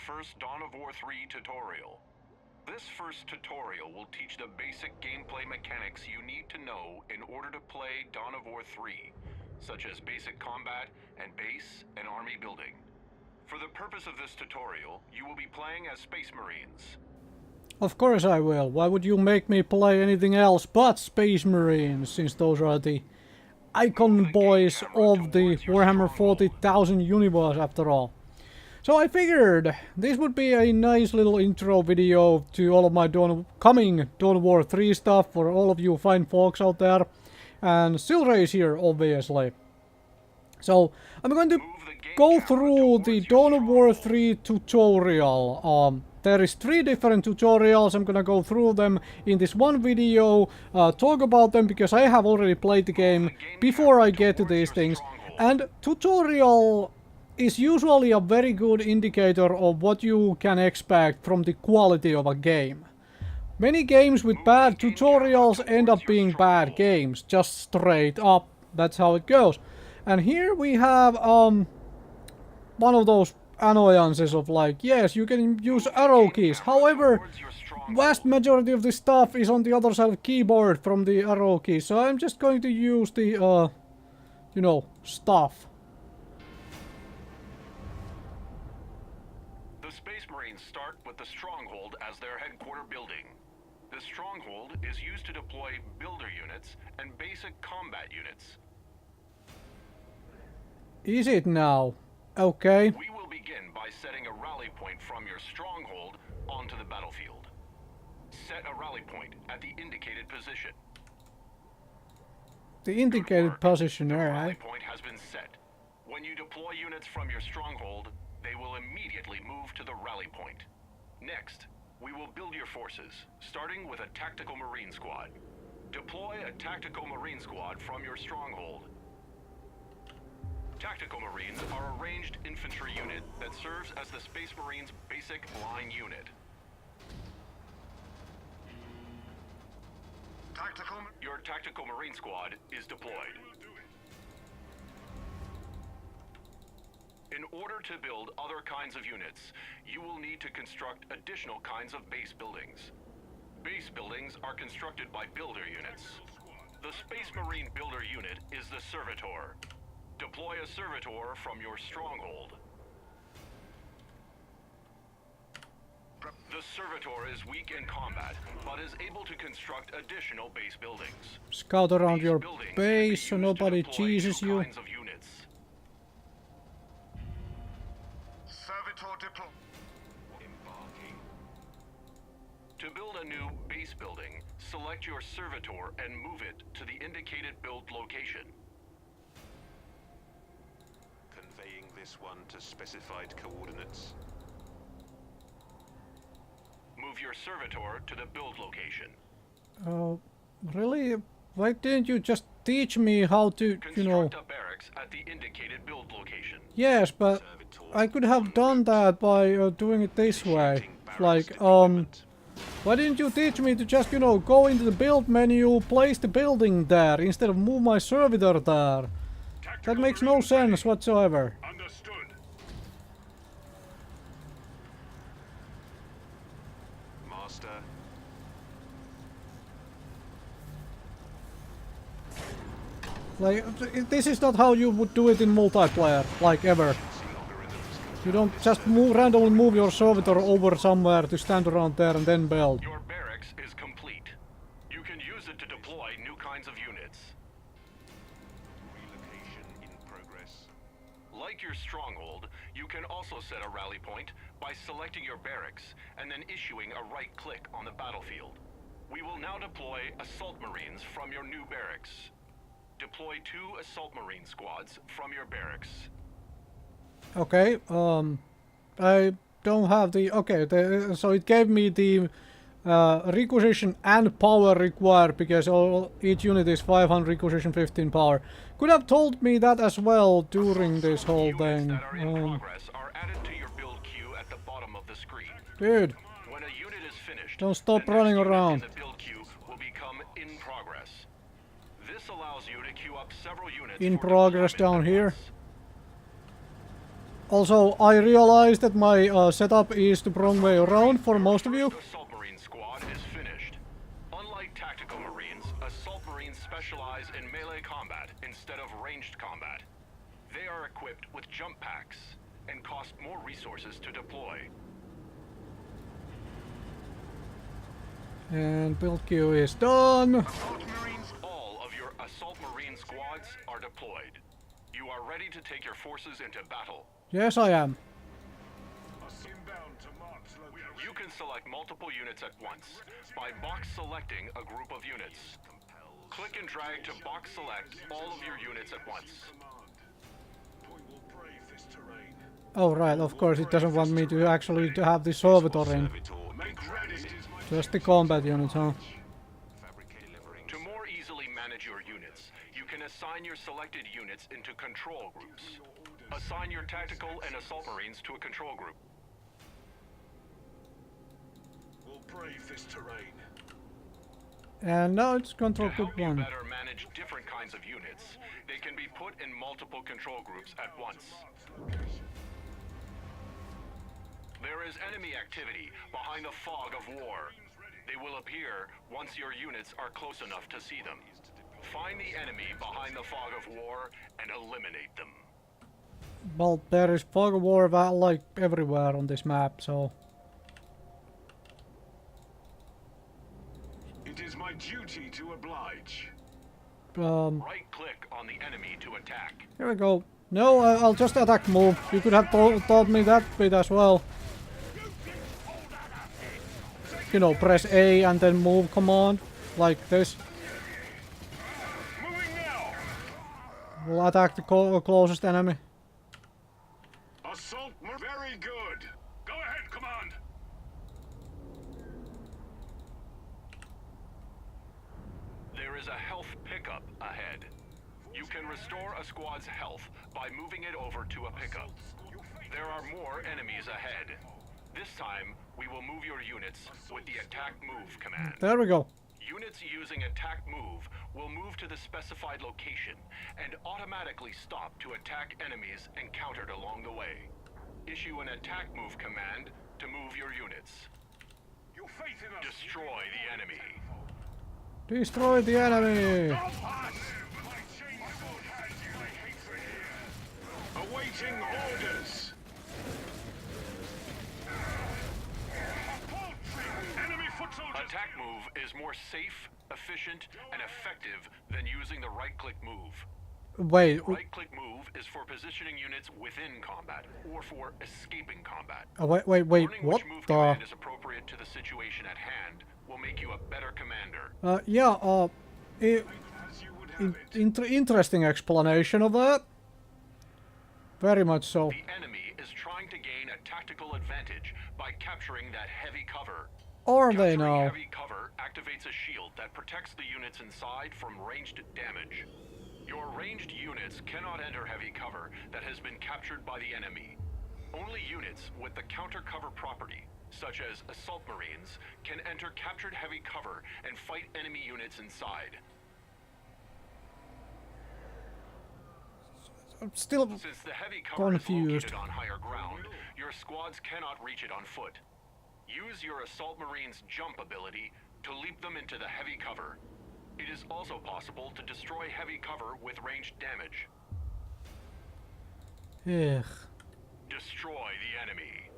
first Dawn of War 3 tutorial. This first tutorial will teach the basic gameplay mechanics you need to know in order to play Dawn of War 3, such as basic combat and base and army building. For the purpose of this tutorial, you will be playing as Space Marines. Of course I will. Why would you make me play anything else but Space Marines, since those are the icon boys of the Warhammer 40,000 universe after all. So I figured this would be a nice little intro video to all of my coming Dawn of War 3 stuff for all of you fine folks out there. And Silrace here, obviously. So I'm going to go through the Dawn of War 3 tutorial. There is 3 different tutorials. I'm gonna go through them in this one video, talk about them because I have already played the game before I get to these things. And tutorial is usually a very good indicator of what you can expect from the quality of a game. Many games with bad tutorials end up being bad games, just straight up. That's how it goes. And here we have one of those annoyances of like, yes, you can use arrow keys. However, vast majority of the stuff is on the other side of the keyboard from the arrow keys. So I'm just going to use the, you know, stuff. The Space Marines start with the Stronghold as their headquarters building. The Stronghold is used to deploy builder units and basic combat units. Is it now? Okay. We will begin by setting a rally point from your Stronghold onto the battlefield. Set a rally point at the indicated position. The indicated position, the alright. rally point has been set. When you deploy units from your Stronghold, they will immediately move to the rally point. Next, we will build your forces, starting with a Tactical Marine Squad. Deploy a Tactical Marine Squad from your Stronghold. Tactical Marines are a ranged infantry unit that serves as the Space Marines' basic line unit. Your Tactical Marine Squad is deployed. In order to build other kinds of units, you will need to construct additional kinds of base buildings. Base buildings are constructed by builder units. The Space Marine builder unit is the Servitor. Deploy a Servitor from your Stronghold. The Servitor is weak in combat, but is able to construct additional base buildings. Scout around your base so nobody cheeses you. To build a new base building, select your Servitor and move it to the indicated build location. Conveying this one to specified coordinates. Move your Servitor to the build location. Oh, really? Why didn't you just teach me how to, you know... Construct a barracks at the indicated build location. Yes, but I could have done that by doing it this way. Like, why didn't you teach me to just, you know, go into the build menu, place the building there, instead of move my servitor there? That makes no sense whatsoever. Understood. Master. Like, this is not how you would do it in multiplayer, like ever. You don't just randomly move your servitor over somewhere to stand around there and then build. Your barracks is complete. You can use it to deploy new kinds of units. Relocation in progress. Like your Stronghold, you can also set a rally point by selecting your barracks and then issuing a right click on the battlefield. We will now deploy Assault Marines from your new barracks. Deploy 2 Assault Marine squads from your barracks. Okay, I don't have the... Okay, so it gave me the requisition and power required because each unit is 500 requisition, 15 power. Could have told me that as well during this whole thing. That are in progress are added to your build queue at the bottom of the screen. Dude, When a unit is finished, don't stop the next running unit around. in the build queue will become in progress. This allows you to queue up several units In for progress deployment down at here. once. Also, I realized that my setup is the wrong way around for most of you. The Assault Marine squad is finished. Unlike tactical Marines, Assault Marines specialize in melee combat instead of ranged combat. They are equipped with jump packs and cost more resources to deploy. And build queue is done. Assault Marines, all of your Assault Marine squads are deployed. You are ready to take your forces into battle. Yes, I am. You can select multiple units at once by box selecting a group of units. Click and drag to box select all of your units at once. Oh right, of course it doesn't want me to actually to have the servitor in. Just the combat units, huh? To more easily manage your units, you can assign your selected units into control groups. Assign your tactical and assault marines to a control group. We'll brave this terrain. And now it's To control help group you 1. better manage different kinds of units, they can be put in multiple control groups at once. There is enemy activity behind the fog of war. They will appear once your units are close enough to see them. Find the enemy behind the fog of war and eliminate them. Well, there is fog of war like everywhere on this map, so... It is my duty to oblige. Right-click on the enemy to attack. Here we go. No, I'll just attack move. You could have taught me that bit as well. You know, press A and then move command, like this. Moving now. We'll attack the closest enemy. Assault, very good. Go ahead, command. There is a health pickup ahead. You can restore a squad's health by moving it over to a pickup. There are more enemies ahead. This time, we will move your units with the attack move command. There we go. Units using attack move will move to the specified location and automatically stop to attack enemies encountered along the way. Issue an attack move command to move your units. Your faith in us. Destroy the enemy. Destroy the enemy! Awaiting orders. Enemy foot soldiers. Attack move is more safe, efficient, and effective than using the right-click move. Wait, Right-click move is for positioning units within combat or for escaping combat. wait, Learning what which move the... command is appropriate to the situation at hand will make you a better commander. Yeah, As you would have it. interesting explanation of that. Very much so. The enemy is trying to gain a tactical advantage by capturing that heavy cover. Are they Capturing now? heavy cover activates a shield that protects the units inside from ranged damage. Your ranged units cannot enter heavy cover that has been captured by the enemy. Only units with the counter cover property, such as assault marines, can enter captured heavy cover and fight enemy units inside. I'm still Since the heavy cover is confused. located on higher ground, your squads cannot reach it on foot. Use your assault marines' jump ability to leap them into the heavy cover. It is also possible to destroy heavy cover with ranged damage. Ugh. Destroy the enemy.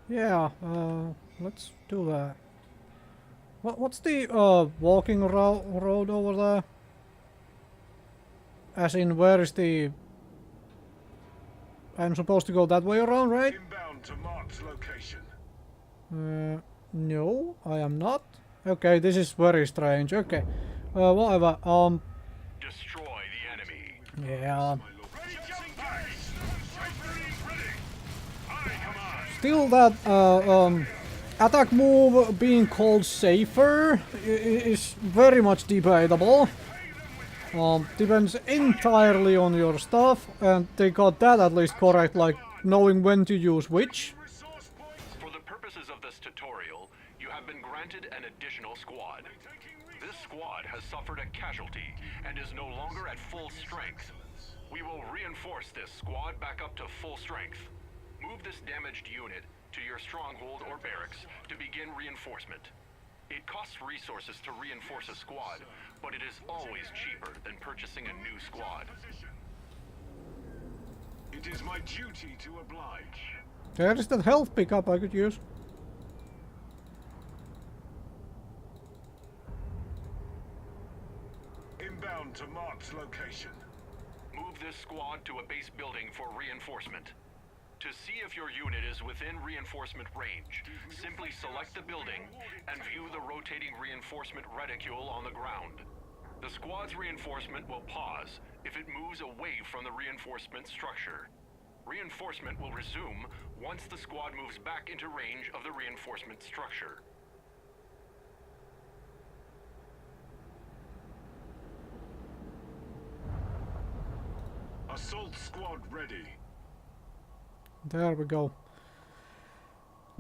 Yeah, let's do that. What's the walking road over there? As in, where is the... I'm supposed to go that way around, right? Inbound to marked location. No, I am not. Okay, this is very strange. Okay, whatever. Destroy the enemy. Yeah. Ready, jump packs. Ready. Aye, command. Still, that attack move being called safer is very much debatable. Depends entirely on your stuff, and they got that at least correct, like knowing when to use which. Resource point. For the purposes of this tutorial, you have been granted an additional squad. This squad has suffered a casualty and is no longer at full strength. We We will reinforce this squad back up to full strength. Move this damaged unit to your stronghold or barracks to begin reinforcement. It costs resources to reinforce a squad, but it is always cheaper than purchasing a new squad. It is my duty to oblige. There is that health pickup I could use. Inbound to marked location. Move this squad to a base building for reinforcement. To see if your unit is within reinforcement range, simply select the building and view the rotating reinforcement reticule on the ground. The squad's reinforcement will pause if it moves away from the reinforcement structure. Reinforcement will resume once the squad moves back into range of the reinforcement structure. Assault squad ready. There we go.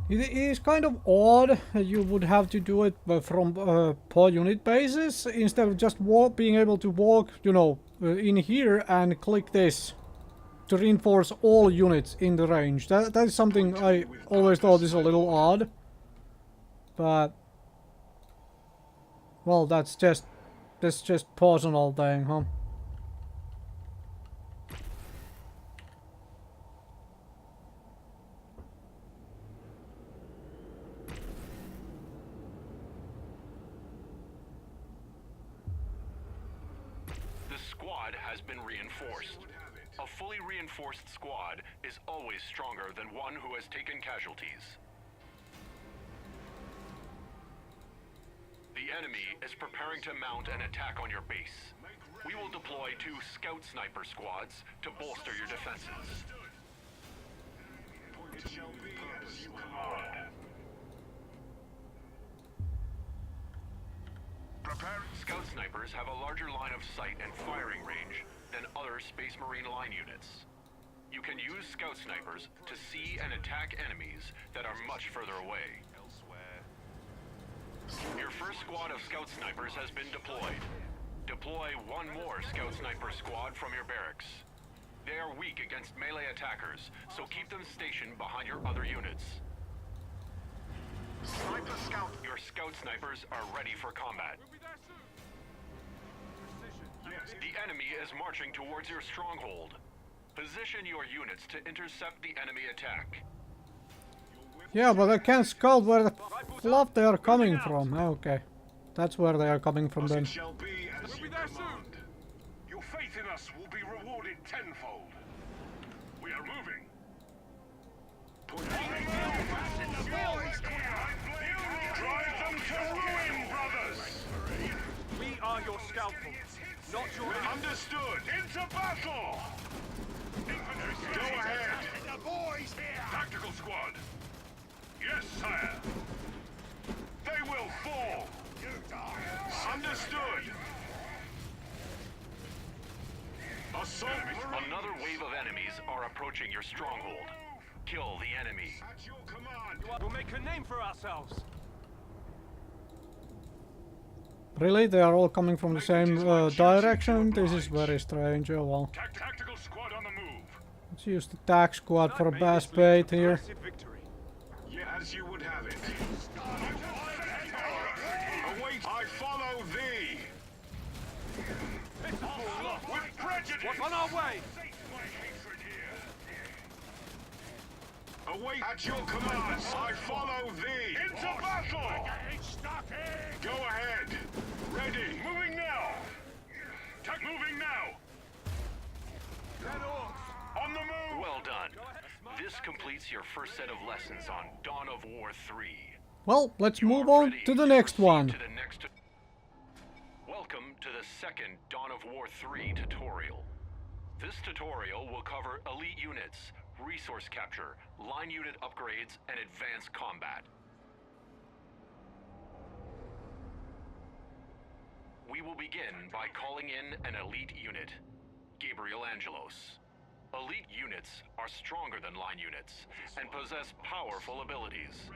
It is kind of odd that you would have to do it from per unit basis instead of just being able to walk, you know, in here and click this to reinforce all units in the range. That is something I always thought is a little odd. But well, that's just personal thing, huh? A fully reinforced squad is always stronger than one who has taken casualties. The enemy is preparing to mount an attack on your base. We will deploy 2 scout sniper squads to bolster your defenses. It shall be as you command. Scout snipers have a larger line of sight and firing range than other Space Marine line units. You can use scout snipers to see and attack enemies that are much further away. Your first squad of scout snipers has been deployed. Deploy 1 more scout sniper squad from your barracks. They are weak against melee attackers, so keep them stationed behind your other units. Sniper scout. Your scout snipers are ready for combat. The enemy is marching towards your stronghold. Position your units to intercept the enemy attack. Yeah, but I can't scout where the fluff they are coming from. Okay, that's where they are coming from then. It shall be as you command. Your faith in us will be rewarded tenfold. We are moving. Drive them to ruin, brothers! We are your scalpel, not your... Understood! Into battle! Go ahead! The boys here! Tactical squad! Yes, sire! They will fall! You die! Understood! Assault Marines! Another wave of enemies are approaching your stronghold. Kill the enemy. At your command! We'll make a name for ourselves! Really? They are all coming from the same direction? This is very strange. Oh well. Tactical squad on the move! Let's use the tac squad for a bass bait here. Victory. Yeah, as you would have it. Await, I follow thee! With prejudice! What's on our way? Await at your commands! I follow thee! Into battle! Go ahead! Ready! Moving now! Moving now! On the move! Well done. This completes your first set of lessons on Dawn of War 3. Well, let's You move are on ready to the next proceed one. to the next... Welcome to the second Dawn of War 3 tutorial. This tutorial will cover elite units, resource capture, line unit upgrades, and advanced combat. We will begin by calling in an elite unit, Gabriel Angelos. Elite units are stronger than line units and possess powerful abilities.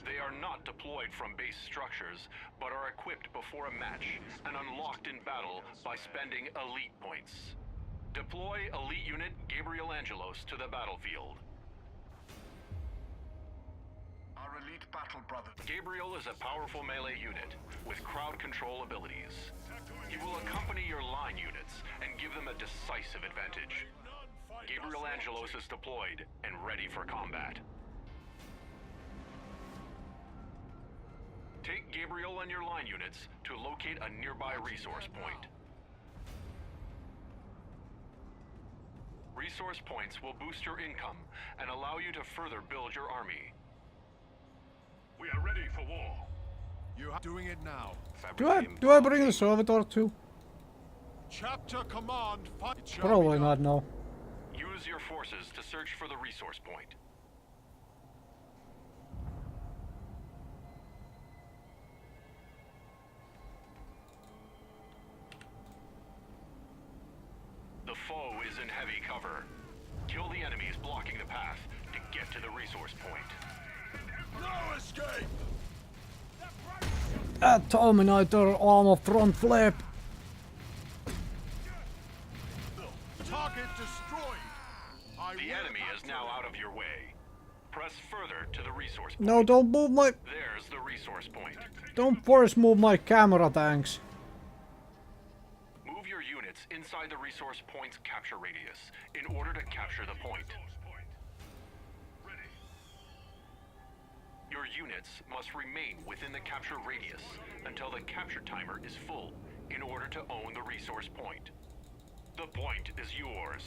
They are not deployed from base structures, but are equipped before a match and unlocked in battle by spending elite points. Deploy elite unit Gabriel Angelos to the battlefield. Our elite battle brother. Gabriel is a powerful melee unit with crowd control abilities. He will accompany your line units and give them a decisive advantage. Gabriel Angelos is deployed and ready for combat. Take Gabriel and your line units to locate a nearby resource point. Resource points will boost your income and allow you to further build your army. We are ready for war. You are doing it now. Do I bring the servitor too? Chapter command. Probably not, no. Use your forces to search for the resource point. The foe is in heavy cover. Kill the enemies blocking the path to get to the resource point. No escape! Terminator armor front flip. Target destroyed. The enemy is now out of your way. Press further to the resource point. No, don't move my... There's the resource point. Don't force move my camera, thanks. Move your units inside the resource point's capture radius in order to capture the point. Your units must remain within the capture radius until the capture timer is full in order to own the resource point. The point is yours.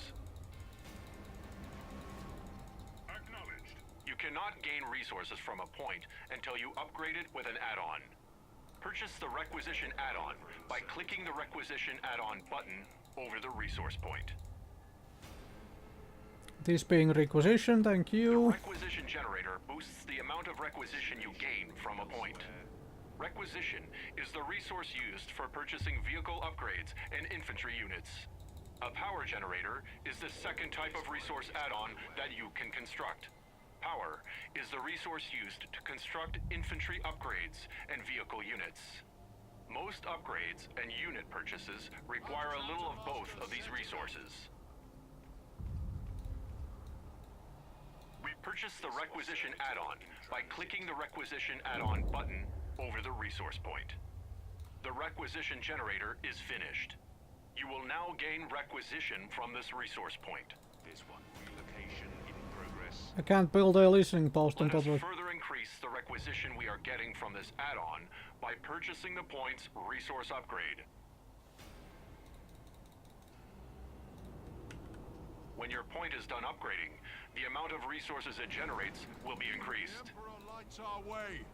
Acknowledged. You cannot gain resources from a point until you upgrade it with an add-on. Purchase the requisition add-on by clicking the requisition add-on button over the resource point. This being requisition, thank The you. requisition generator boosts the amount of requisition you gain from a point. Requisition is the resource used for purchasing vehicle upgrades and infantry units. A power generator is the second type of resource add-on that you can construct. Power is the resource used to construct infantry upgrades and vehicle units. Most upgrades and unit purchases require a little of both of these resources. Purchase the requisition add-on by clicking the requisition add-on button over the resource point. The requisition generator is finished. You will now gain requisition from this resource point. This one. Relocation in progress. I can't build a listening post on Let us top of... further increase the requisition we are getting from this add-on by purchasing the point's resource upgrade. When your point is done upgrading, the amount of resources it generates will be increased. The Emperor lights our way.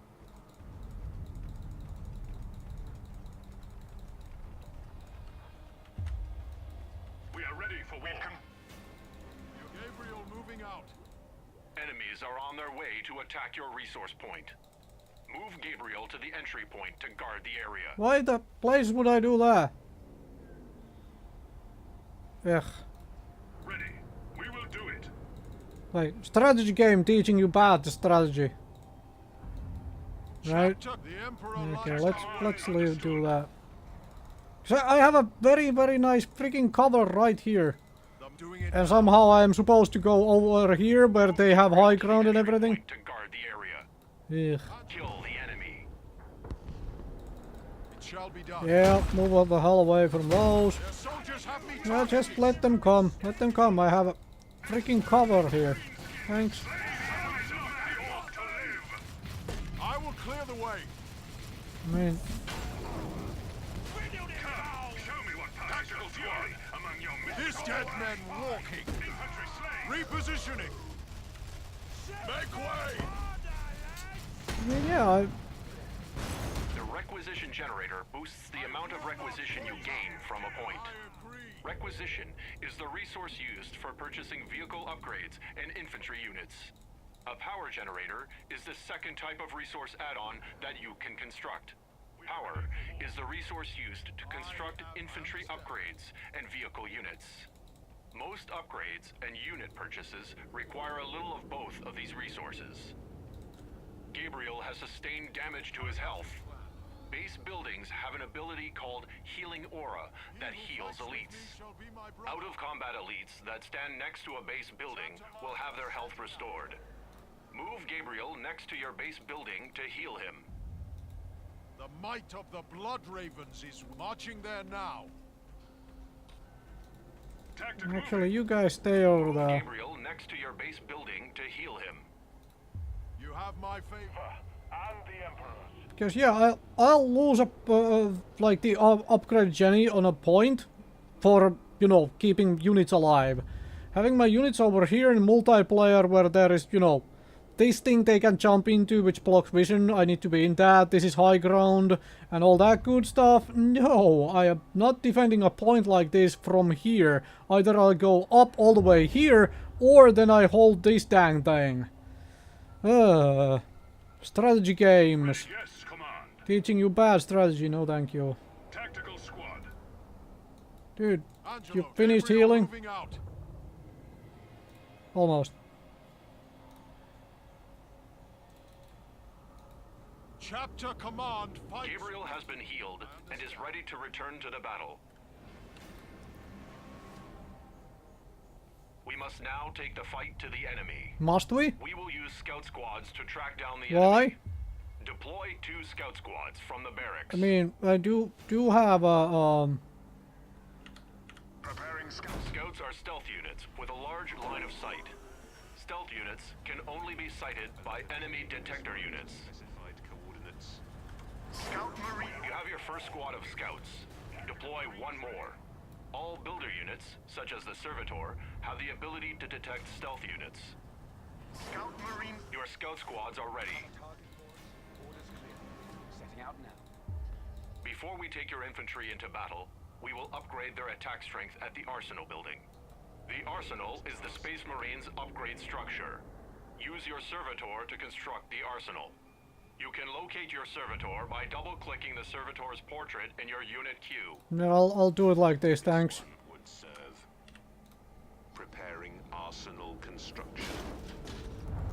We are ready for war. Gabriel moving out. Enemies are on their way to attack your resource point. Move Gabriel to the entry point to guard the area. Why the place would I do that? Ugh. Ready. We will do it. Like, strategy game teaching you bad strategy. Right? Chapter, the Emperor Okay, lights let's leave do that. So I have a very nice freaking cover right here. I'm doing it. And somehow I am supposed to go over here where they have high ground and everything. To guard the area. Ugh. Kill the enemy. It shall be done. Yeah, move the hell away from those. Their soldiers have me Yeah, targeted. just let them come. Let them come. I have a freaking cover here. Thanks. I will clear the way. I mean, Show me what tactical fury among your men. This dead men walking. Infantry slain. Repositioning. Make way. I mean, yeah, The requisition generator boosts the amount of requisition you gain from a point. I agree. Requisition is the resource used for purchasing vehicle upgrades and infantry units. A power generator is the second type of resource add-on that you can construct. Power is the resource used to construct infantry upgrades and vehicle units. Most upgrades and unit purchases require a little of both of these resources. Gabriel has sustained damage to his health. Base buildings have an ability called Healing Aura that heals elites. Out-of-combat elites that stand next to a base building will have their health restored. Move Gabriel next to your base building to heal him. The might of the Blood Ravens is marching there now. Actually, you guys stay over there. Gabriel next to your base building to heal him. You have my favor. And the Emperor's. Because yeah, I'll lose like the upgrade Jenny on a point for, you know, keeping units alive. Having my units over here in multiplayer where there is, you know, this thing they can jump into which blocks vision, I need to be in that, this is high ground and all that good stuff. No, I am not defending a point like this from here. Either I'll go up all the way here or then I hold this dang thing. Strategy games. Yes, command. Teaching you bad strategy, no thank you. Tactical squad. Dude, Angelo, you finished Gabriel healing? moving out. Almost. Chapter command fights. Gabriel has been healed and is ready to return to the battle. We must now take the fight to the enemy. Must we? We will use scout squads to track down the Why? enemy. Deploy 2 scout squads from the barracks. I mean, I do have a Preparing scout. Scouts are stealth units with a large line of sight. Stealth units can only be sighted by enemy detector units. Scout Marine. You have your first squad of scouts. Deploy 1 more. All builder units, such as the Servitor, have the ability to detect stealth units. Scout Marine. Your scout squads are ready. Setting out now. Before we take your infantry into battle, we will upgrade their attack strength at the Arsenal building. The Arsenal is the Space Marines' upgrade structure. Use your Servitor to construct the Arsenal. You can locate your Servitor by double-clicking the Servitor's portrait in your unit queue. No, I'll do it like this, thanks. Would serve. Preparing arsenal construction.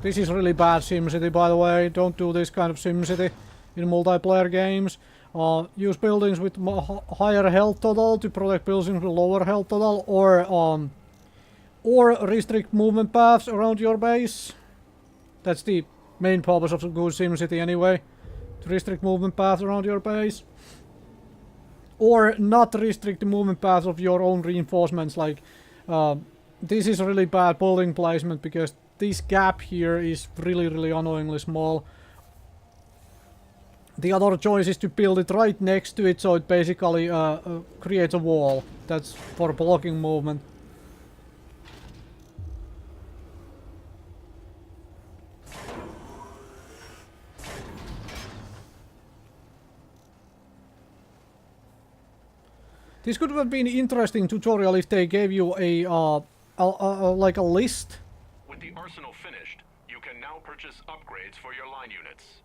This is really bad SimCity, by the way. Don't do this kind of SimCity in multiplayer games. Use buildings with higher health total to protect buildings with lower health total, or restrict movement paths around your base. That's the main purpose of a good SimCity anyway. To restrict movement paths around your base. Or not restrict the movement paths of your own reinforcements. Like, this is really bad building placement because this gap here is really annoyingly small. The other choice is to build it right next to it, so it basically creates a wall. That's for blocking movement. This could have been an interesting tutorial if they gave you like a list. With the arsenal finished, you can now purchase upgrades for your line units.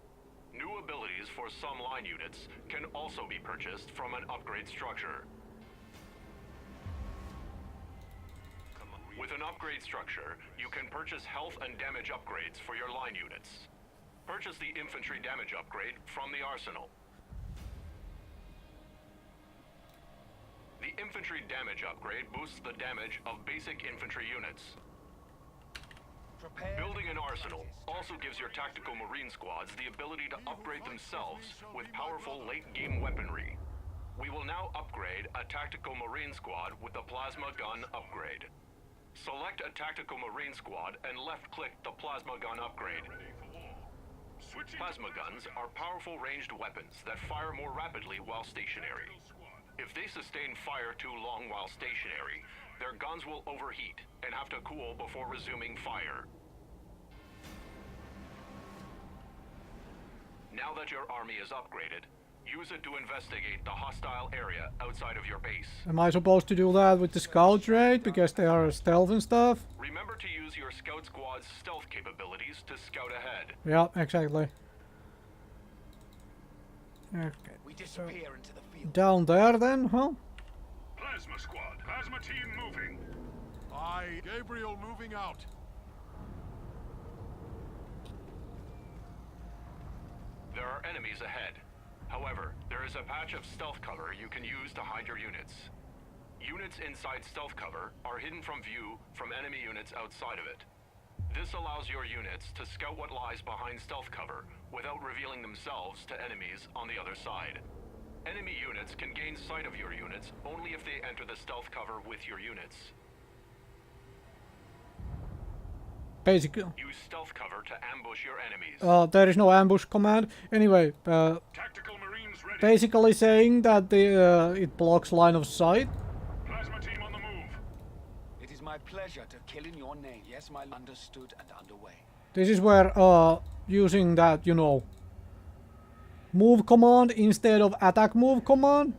New abilities for some line units can also be purchased from an upgrade structure. With an upgrade structure, you can purchase health and damage upgrades for your line units. Purchase the infantry damage upgrade from the arsenal. The infantry damage upgrade boosts the damage of basic infantry units. Building an arsenal also gives your tactical marine squads the ability to upgrade themselves with powerful late-game weaponry. We will now upgrade a tactical marine squad with the plasma gun upgrade. Select a tactical marine squad and left-click the plasma gun upgrade. Plasma guns are powerful ranged weapons that fire more rapidly while stationary. If they sustain fire too long while stationary, their guns will overheat and have to cool before resuming fire. Now that your army is upgraded, use it to investigate the hostile area outside of your base. Am I supposed to do that with the scout raid because they are stealth and stuff? Remember to use your scout squad's stealth capabilities to scout ahead. Yeah, exactly. Okay. We disappear into the field. Down there then, huh? Plasma squad. Plasma team moving. Aye, Gabriel moving out. There are enemies ahead. However, there is a patch of stealth cover you can use to hide your units. Units inside stealth cover are hidden from view from enemy units outside of it. This allows your units to scout what lies behind stealth cover without revealing themselves to enemies on the other side. Enemy units can gain sight of your units only if they enter the stealth cover with your units. Basically, Use stealth cover to ambush your enemies. there is no ambush command. Anyway, Tactical Marines ready. basically saying that the it blocks line of sight. Plasma team on the move. It is my pleasure to kill in your name. Yes, my understood and underway. This is where using that, you know, move command instead of attack move command.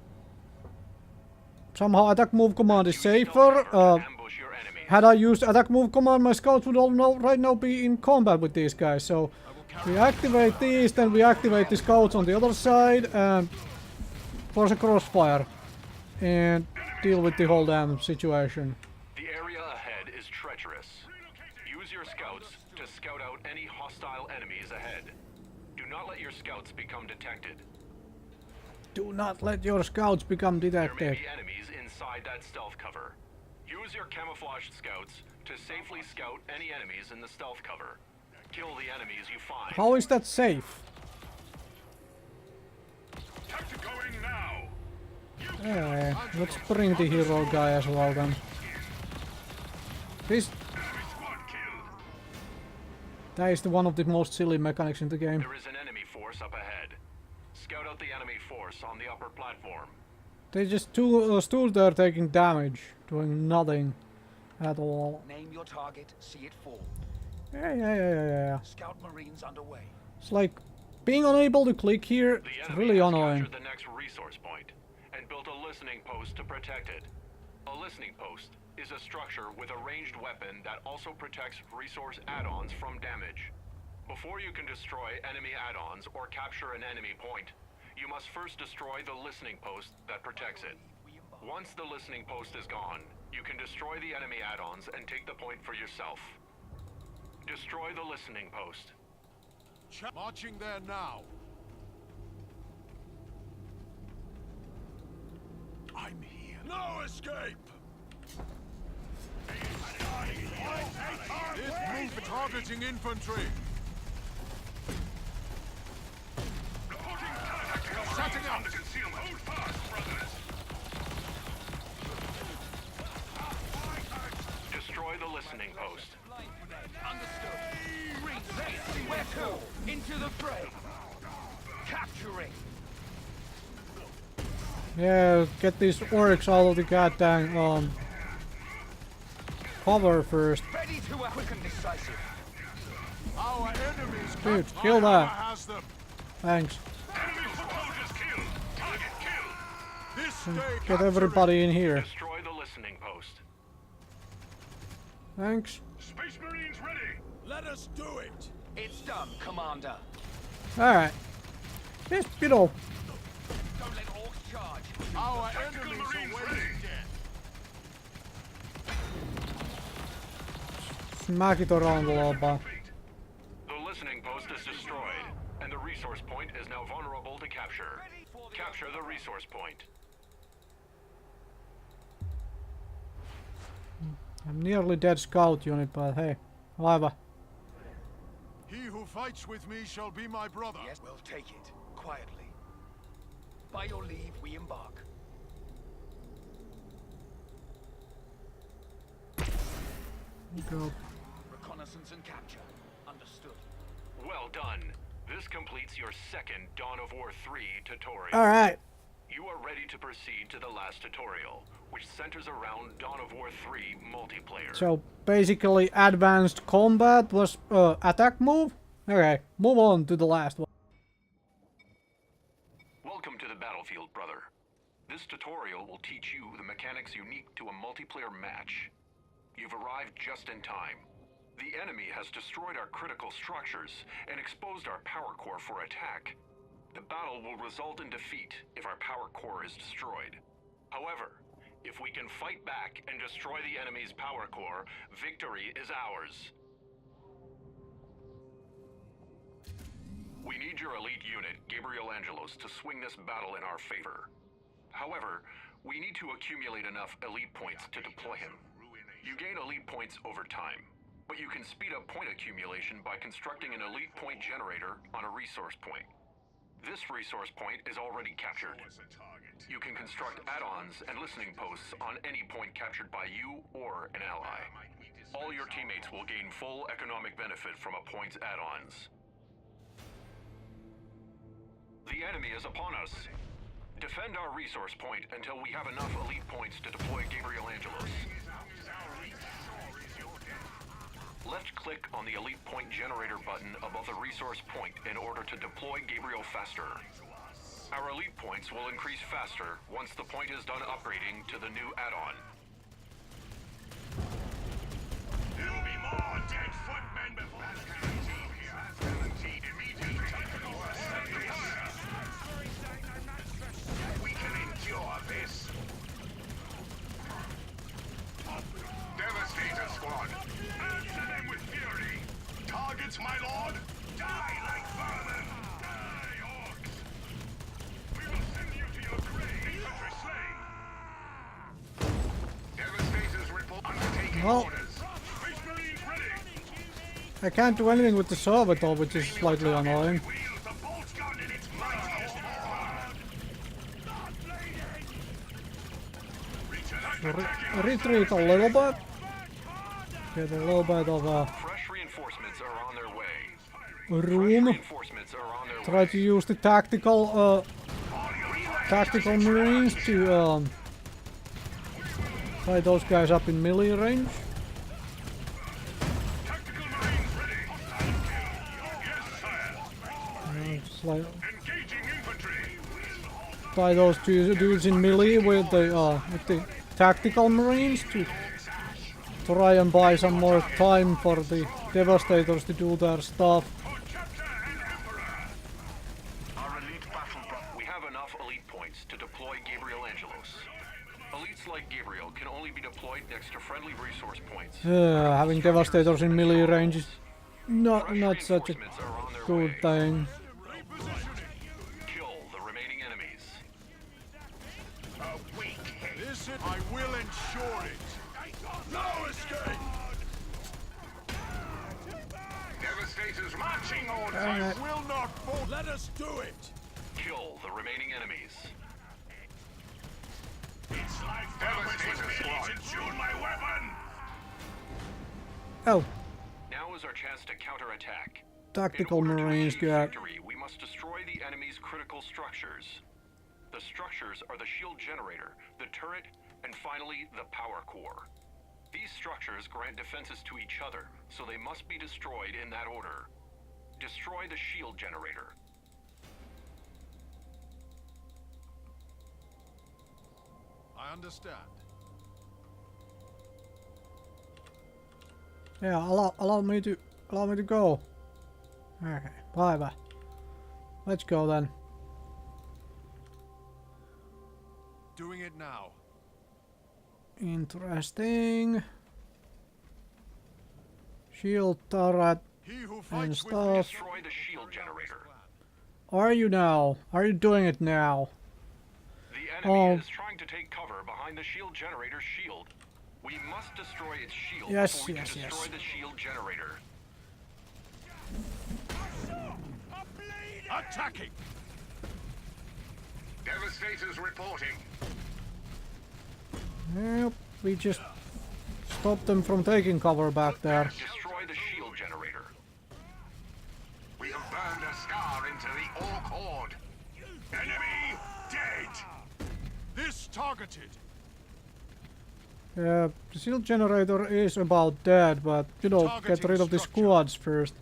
Somehow attack move command is safer. Ambush your enemies. Had I used attack move command, my scouts would all know, right now be in combat with these guys. So we activate these, then we activate the scouts on the other side and force a crossfire and deal with the whole damn situation. The area ahead is treacherous. Use your scouts to scout out any hostile enemies ahead. Do not let your scouts become detected. Do not let your scouts become There may detected. be enemies inside that stealth cover. Use your camouflaged scouts to safely scout any enemies in the stealth cover. Kill the enemies you find. How is that safe? Tactical going now. Yeah, let's bring the hero guy as well then. This Enemy squad killed. that is one of the most silly mechanics in the game. There is an enemy force up ahead. Scout out the enemy force on the upper platform. They just stood there taking damage, doing nothing at all. Name your target, see it fall. Yeah. Scout Marines underway. It's like being unable to click here. The It's enemy really has annoying. captured the next resource point and built a listening post to protect it. A listening post is a structure with a ranged weapon that also protects resource add-ons from damage. Before you can destroy enemy add-ons or capture an enemy point, you must first destroy the listening post that protects it. Once the listening post is gone, you can destroy the enemy add-ons and take the point for yourself. Destroy the listening post. Marching there now. I'm here. No escape! Move targeting infantry. Reporting tactical Setting up. under concealment. Hold fast, brothers. Destroy the listening post. Understood. Reset. Where to? Into the fray. Capturing. Yeah, get these orcs out of the goddamn cover first. Ready to act. Quick and decisive. Our enemies. Dude, my kill hammer that. has them. Thanks. Enemy foot soldiers killed. Target killed. This day Get capturing. everybody in here. Destroy the listening post. Thanks. Space Marines ready. Let us do it. It's done, Commander. Alright. Just, you know, Don't let orcs charge. Our Tactical enemies Marines await ready. death. smack it around a little bit. The listening post is destroyed, and the resource point is now vulnerable to capture. Capture the resource point. I'm nearly dead scout unit, but hey, whatever. He who fights with me shall be my brother. Yes, we'll take it. Quietly. By your leave, we embark. Go. Reconnaissance and capture. Understood. Well done. This completes your second Dawn of War 3 tutorial. Alright. You are ready to proceed to the last tutorial, which centers around Dawn of War 3 multiplayer. So basically advanced combat was attack move? Okay, move on to the last one. Welcome to the battlefield, brother. This tutorial will teach you the mechanics unique to a multiplayer match. You've arrived just in time. The enemy has destroyed our critical structures and exposed our power core for attack. The battle will result in defeat if our power core is destroyed. However, if we can fight back and destroy the enemy's power core, victory is ours. We need your elite unit, Gabriel Angelos, to swing this battle in our favor. However, we need to accumulate enough elite points to deploy him. You gain elite points over time, but you can speed up point accumulation by constructing an elite point generator on a resource point. This resource point is already captured. You can construct add-ons and listening posts on any point captured by you or an ally. All your teammates will gain full economic benefit from a point's add-ons. The enemy is upon us. Defend our resource point until we have enough elite points to deploy Gabriel Angelos. Left-click on the elite point generator button above the resource point in order to deploy Gabriel faster. Our elite points will increase faster once the point is done upgrading to the new add-on. There will be more dead footmen before us. Guaranteed immediate tactical assistance. We can endure this. Devastator squad. Answer them with fury. Targets, my lord. Die like vermin. Die, orcs. We will send you to your grave, infantry slain. Devastators report undertaking Well, orders. Space Marines ready. I can't do anything with the servitor, which is slightly annoying. Wield the bolt gun in its mightiest form. Retreat a little bit. Get a little bit of a Fresh reinforcements are on their way. room. Reinforcements are on their Try way. to use the tactical marines to tie those guys up in melee range. Tactical Marines ready. Yes, sire. Just like Engaging infantry. tie those two dudes in melee with the tactical marines to try and buy some more time for the devastators to do their stuff. For chapter and emperor. Our elite battle we have enough elite points to deploy Gabriel Angelos. Elites like Gabriel can only be deployed next to friendly resource points. Having devastators in melee range is not Fresh such a reinforcements are on their good way. thing. Kill the remaining enemies. A weak head. Listen, I will ensure it. No escape. Devastators marching orders. I will not fall. Let us do it. Kill the remaining enemies. It's life Devastator squad. To tune my weapon. Oh, Now is our chance to counterattack. tactical In order to marines achieve got victory, we must destroy the enemy's critical structures. The structures are the shield generator, the turret, and finally the power core. These structures grant defenses to each other, so they must be destroyed in that order. Destroy the shield generator. I understand. yeah. Allow me to go. Okay, bye. Let's go then. Doing it now. Interesting. Shield turret He who and fights with me stuff. Destroy the shield generator. Are you now? Are you doing it now? The enemy Oh. is trying to take cover behind the shield generator's shield. We must destroy its shield Yes, before we yes, can yes. destroy the shield generator. attacking. Devastators reporting. Yep, we just stopped them from taking cover back there. Destroy the shield generator. We have burned a scar into the Orc Horde. Enemy dead. This targeted. The shield generator is about dead, but you know, get Targeting rid of the structure. squads first.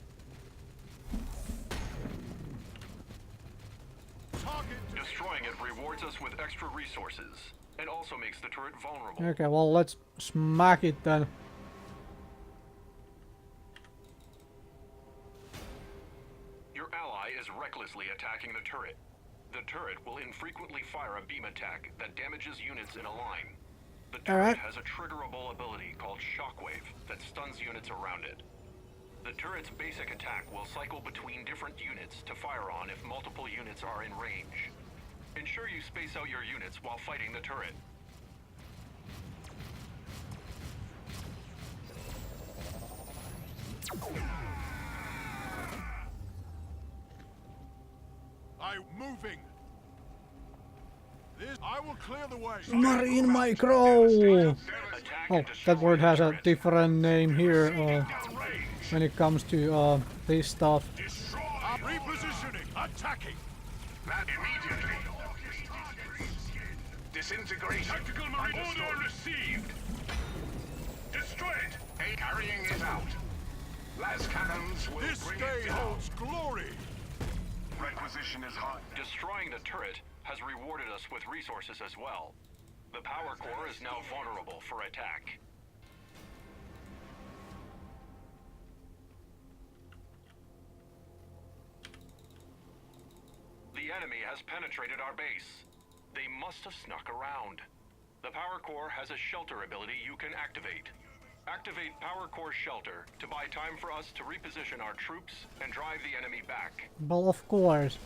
Target. Destroying it rewards us with extra resources, and also makes the turret vulnerable. Okay, well, let's smack it then. Your ally is recklessly attacking the turret. The turret will infrequently fire a beam attack that damages units in a line. The turret Alright. has a triggerable ability called Shockwave that stuns units around it. The turret's basic attack will cycle between different units to fire on if multiple units are in range. Ensure you space out your units while fighting the turret. I'm moving. This I will clear the way. Marine micro! Attack Oh, and that destroy word the has a turret. different name here when it comes to this stuff. I'm repositioning. Attacking. That immediately. Disintegration. Tactical marine order received. Destroy it. A carrying it out. Las cannons will This bring day it down. holds glory. Requisition is high. Destroying the turret has rewarded us with resources as well. The power core is now vulnerable for attack. The enemy has penetrated our base. They must have snuck around. The power core has a shelter ability you can activate. Activate power core shelter to buy time for us to reposition our troops and drive the enemy back. Well, of course.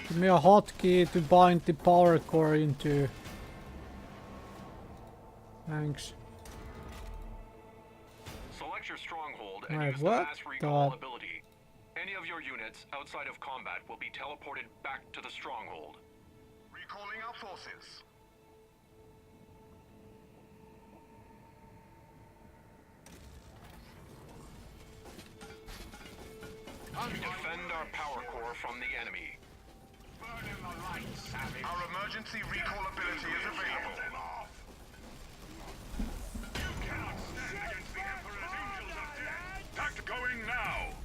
Give me a hotkey to bind the power core into. Thanks. Select your stronghold and Wait, use the what? mass recall ability. Any of your units outside of combat will be teleported back to the stronghold. Recalling our forces. Defend our power core from the enemy. Burn in the light, savage. Our emergency recall ability is available. You cannot stand against the Emperor's angels of death. Tact going now.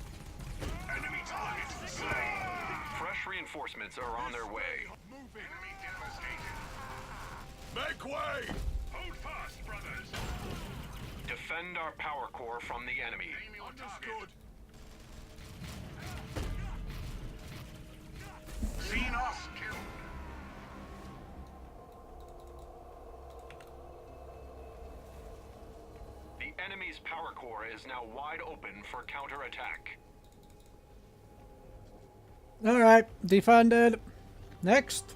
Enemy target slain. Fresh reinforcements are on their way. Moving. Enemy devastated. Make way. Hold fast, brothers. Defend our power core from the enemy. Aim your target. Understood. Xenos killed. The enemy's power core is now wide open for counterattack. Alright, defended. Next.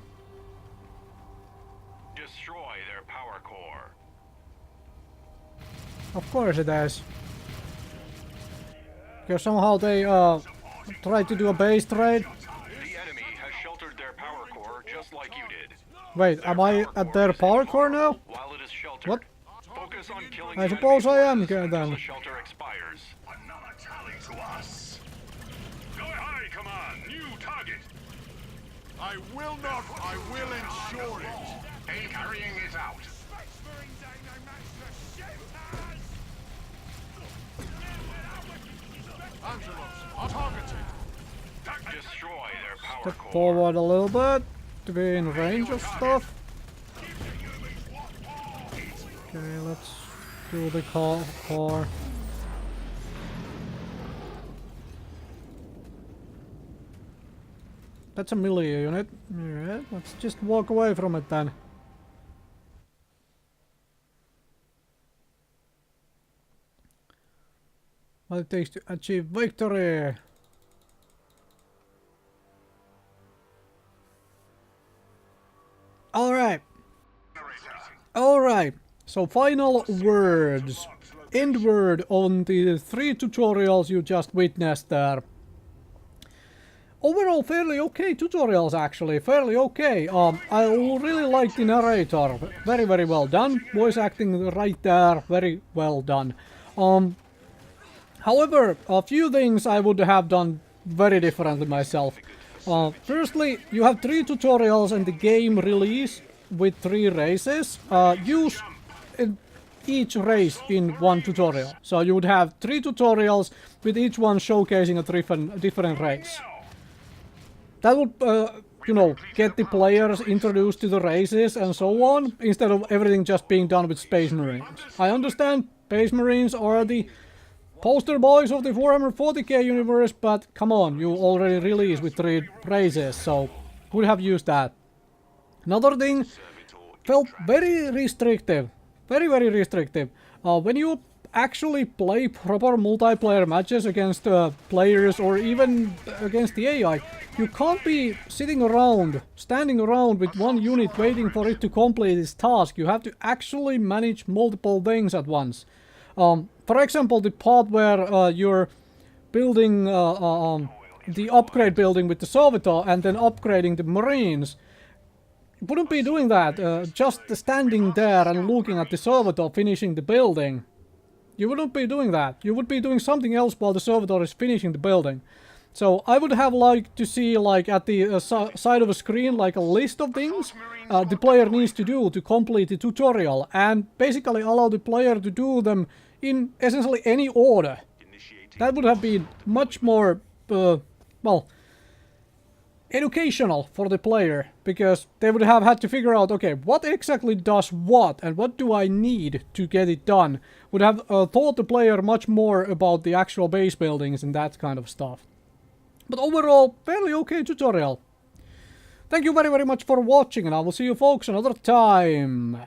Destroy their power core. Of course it is. Because somehow they tried to do a base trade. The enemy has sheltered their power core just like you did. Wait, am I at their power core now? While it is sheltered, What? focus on killing I the suppose enemy I am forces until then. the shelter expires. Another tally to us. Go high, come on. New target. I will not. I will ensure it. A carrying it out. Angelos, I'm targeting. Destroy their power Step core. forward a little bit to be in range of stuff. Okay, let's do the core. That's a melee unit. Alright, let's just walk away from it then. What it takes to achieve victory. Alright. Alright. So final words. End word on the 3 tutorials you just witnessed there. Overall fairly okay tutorials actually, fairly okay. I really like the narrator, very well done. Voice acting right there, very well done. However, a few things I would have done very differently myself. Firstly, you have 3 tutorials and the game release with 3 races. Use each race in one tutorial. So you would have 3 tutorials with each one showcasing a different race. That would, you know, get the players introduced to the races and so on, instead of everything just being done with Space Marines. I understand Space Marines are the poster boys of the Warhammer 40k universe, but come on, you already released with 3 praises, so could have used that. Another thing, felt very restrictive. Very, very restrictive. When you actually play proper multiplayer matches against players or even against the AI, you can't be sitting around, standing around with one unit waiting for it to complete its task. You have to actually manage multiple things at once. For example, the part where you're building the upgrade building with the servitor and then upgrading the marines. You wouldn't be doing that, just standing there and looking at the servitor finishing the building. You wouldn't be doing that. You would be doing something else while the servitor is finishing the building. So I would have liked to see, like, at the side of a screen, like a list of things the player needs to do to complete the tutorial, and basically allow the player to do them in essentially any order. That would have been much more, well, educational for the player, because they would have had to figure out, okay, what exactly does what and what do I need to get it done. Would have taught the player much more about the actual base buildings and that kind of stuff. But overall, fairly okay tutorial. Thank you very, very much for watching, and I will see you folks another time.